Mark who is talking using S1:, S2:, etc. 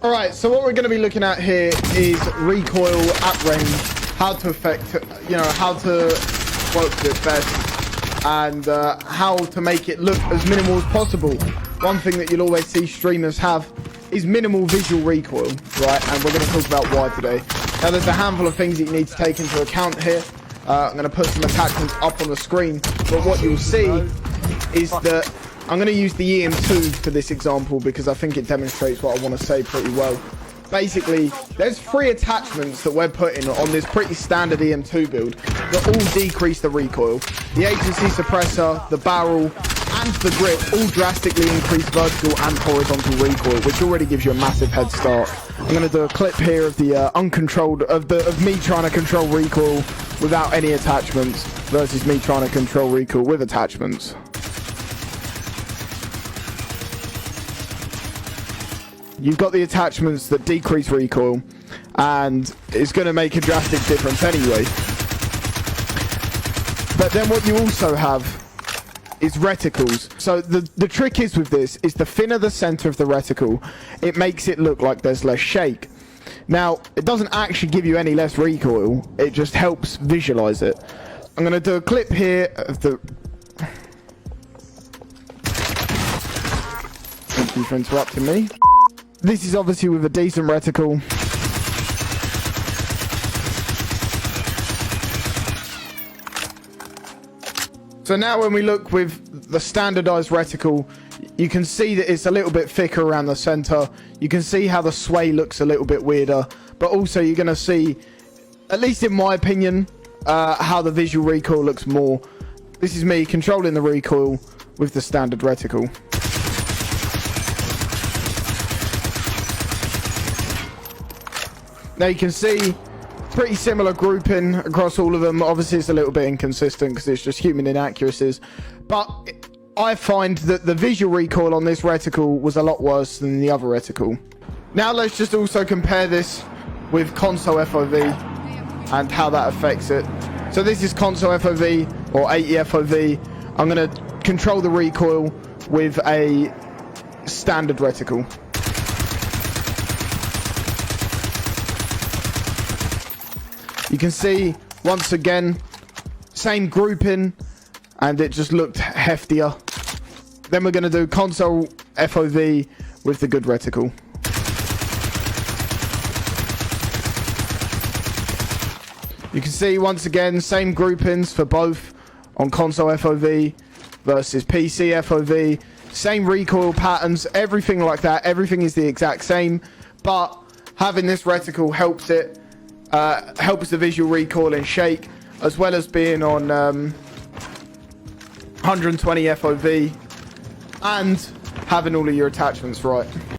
S1: Alright, so what we're going to be looking at here is recoil at range, how to affect, how to work with it best, and how to make it look as minimal as possible. One thing that you'll always see streamers have is minimal visual recoil, right? And we're going to talk about why today. Now, there's a handful of things that you need to take into account here. I'm going to put some attachments up on the screen, but what you'll see is that I'm going to use the EM2 for this example because I think it demonstrates what I want to say pretty well. Basically, there's 3 attachments that we're putting on this pretty standard EM2 build that all decrease the recoil. The agency suppressor, the barrel, and the grip all drastically increase vertical and horizontal recoil, which already gives you a massive head start. I'm going to do a clip here of the of me trying to control recoil without any attachments versus me trying to control recoil with attachments. You've got the attachments that decrease recoil, and it's going to make a drastic difference anyway. But then what you also have is reticles. So the trick is with this is the thinner the center of the reticle, it makes it look like there's less shake. Now, it doesn't actually give you any less recoil, it just helps visualize it. I'm going to do a clip here of the... Thank you for interrupting me. This is obviously with a decent reticle. So now when we look with the standardized reticle, you can see that it's a little bit thicker around the center. You can see how the sway looks a little bit weirder, but also you're going to see, at least in my opinion, how the visual recoil looks more. This is me controlling the recoil with the standard reticle. Now you can see pretty similar grouping across all of them. Obviously it's a little bit inconsistent because it's just human inaccuracies, but I find that the visual recoil on this reticle was a lot worse than the other reticle. Now let's just also compare this with console FOV and how that affects it. So this is console FOV or 80 FOV. I'm going to control the recoil with a standard reticle. You can see, once again, same grouping, and it just looked heftier. Then we're going to do console FOV with the good reticle. You can see, once again, same groupings for both on console FOV versus PC FOV. Same recoil patterns, everything like that. Everything is the exact same, but having this reticle helps it. Helps the visual recoil and shake, as well as being on 120 FOV and having all of your attachments right.